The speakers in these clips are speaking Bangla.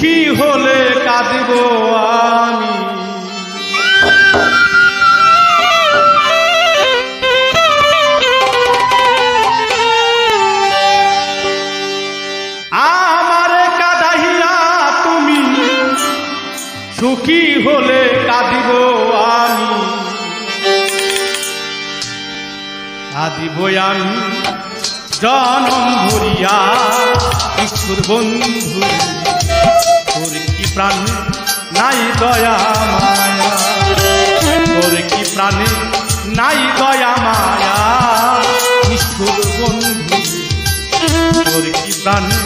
সুখী হলে কাঁদিব আমি। আমারে কাঁদাইয়া তুমি সুখী হলে কাঁদিব আমি। কাঁদিব আমি জনম ভরিয়া ঈশ্বর বন্ধু, তোর কি প্রাণে নাই দয়া মায়া, তোর কি প্রাণে নাই দয়া মায়া ঈশ্বর বন্ধু, তোর কি প্রাণে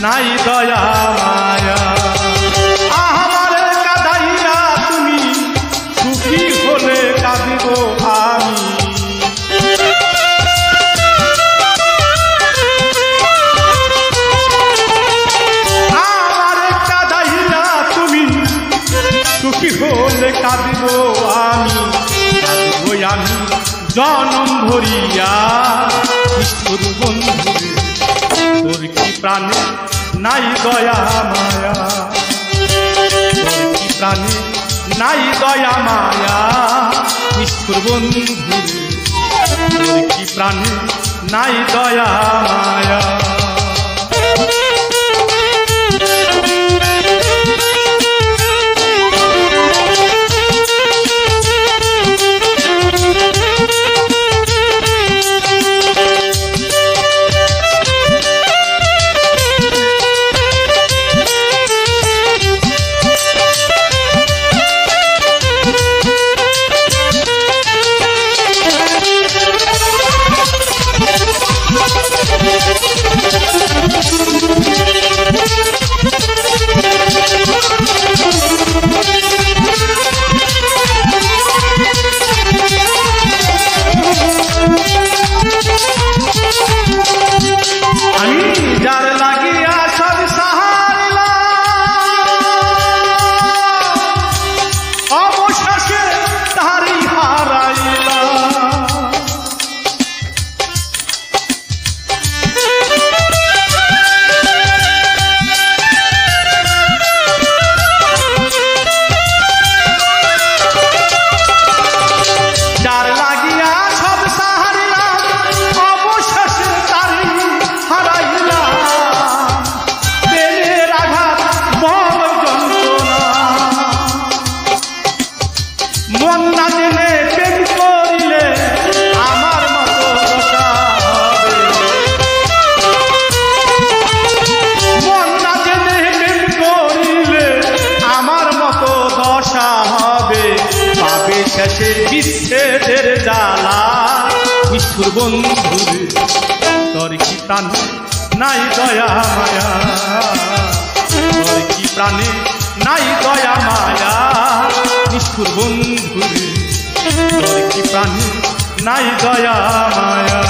নাই দয়া মায়া। আমারে কাঁদাইয়া তুমি সুখী হলে কাঁদিব আমি। সুখী হলে কাঁদিব আমি, কাঁদিব আমি জনম ভরিয়া ঈশ্বর বন্ধু, তোর কি প্রাণে নাই দয়া মায়া, তোর কি প্রাণে নাই দয়া মায়া ঈশ্বর বন্ধু, তোর কি প্রাণে নাই দয়া মায়া। বিচ্ছেদের জ্বালা ঈশ্বর বন্ধু, তোর কি প্রাণে নাই দয়া মায়া, তোর কি প্রাণে নাই দয়া মায়া ঈশ্বর বন্ধু, তোর কি প্রাণে নাই দয়া মায়া।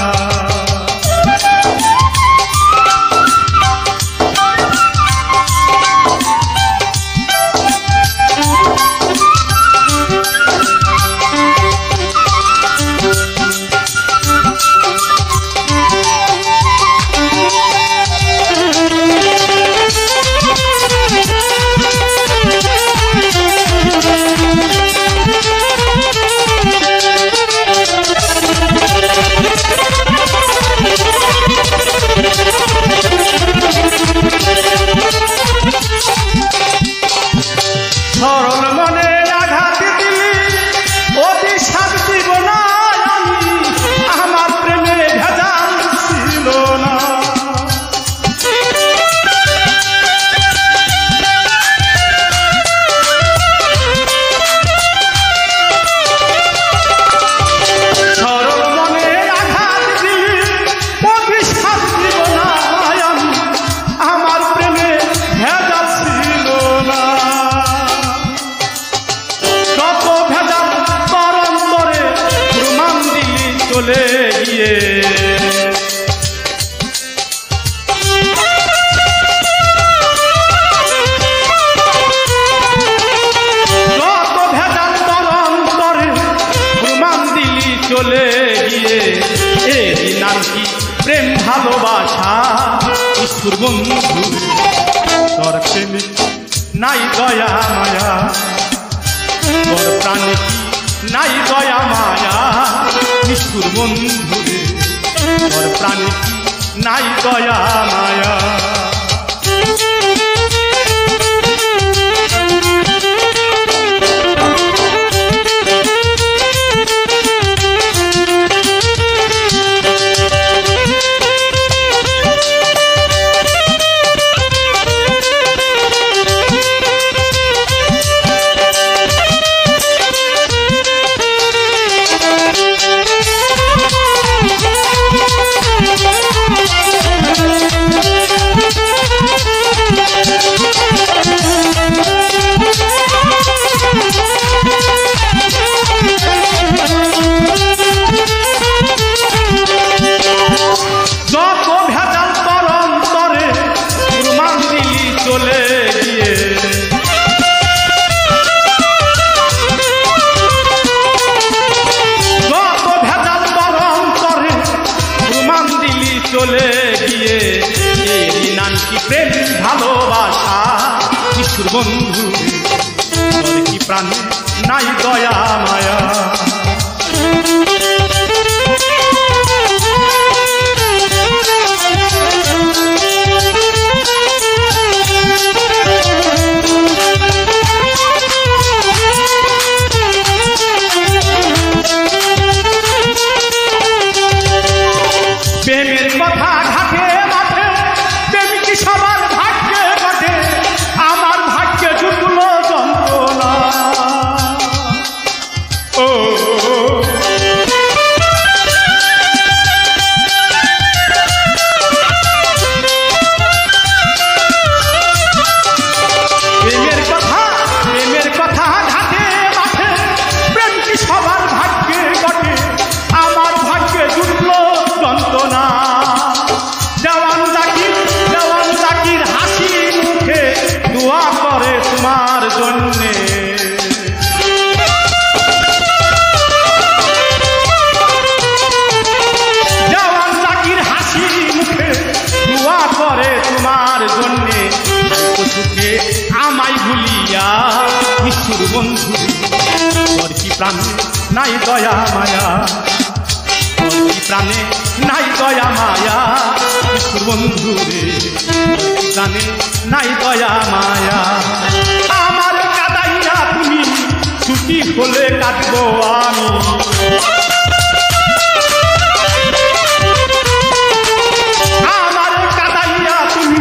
সরল মনে আঘাত দিলি অতি শান্তি বনা আমি, আমার প্রেমে ভেজাল ছিল না। সরল মনে আঘাত দিলি অতি শান্তি বনা আমি, আমার প্রেমে ভেজাল ছিল না। চলে গিয়ে যত ভেজাল তোর অন্তরে প্রমাণ দিলি চলে গিয়ে, এরই নাম কি প্রেম ভালোবাসা ঈশ্বর বন্ধু, তোর প্রেমিক নাই দয়া মায়া, তোর প্রাণে কি নাই দয়া মায়া, নিষ্ঠুর বন্ধু রে তোর প্রাণে কি নাই দয়া মায়া। চলে গিয়ে এই নানকি প্রেম ভালোবাসা, নিষ্ঠুর বন্ধু তোর কি প্রাণে নাই দয়া মায়া। প্রেমের কথা ঘাটে মাঠে প্রেমিক সবার ভাগ্যে ঘটে, আমার ভাগ্যে জুটলো যন্ত্রণা। ও প্রেমের কথা ঘাটে মাঠে প্রেমিক সবার ভাগ্যে ঘটে, আমার ভাগ্যে জুটলো যন্ত্রণা। দেওয়ান জাকির হাসি মুখে দোয়া করে তোমার জন্যে, দেওয়ান জাকির হাসি মুখে দোয়া করে তোমার জন্যে। সুখে আমায় ভুলিয়া নিষ্ঠুর বন্ধু তোর কি প্রাণে নাই দয়া মায়া, প্রাণে নাই দয়া মায়া, নিষ্ঠুর বন্ধু রে প্রাণে নাই দয়া মায়া। আমার কাদাইয়া তুমি ছুটি হলে কাটবো আমি, আমার কাদাইয়া তুমি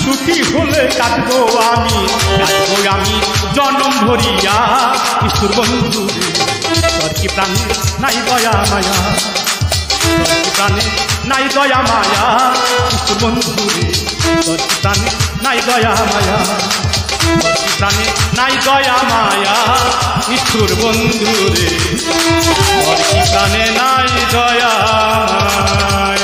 ছুটি হলে কাটবো আমি, কাটবো আমি জনম ভরিয়া। নিষ্ঠুর বন্ধু রে তোর কি প্রাণে নাই দয়া মায়া, প্রাণে নাই দয়া মায়া, নিষ্ঠুর বন্ধু রে তোর প্রাণে নাই দয়া মায়া, প্রাণে নাই দয়া মায়া, নিষ্ঠুর বন্ধু রে তোর প্রাণে নাই দয়া মায়া।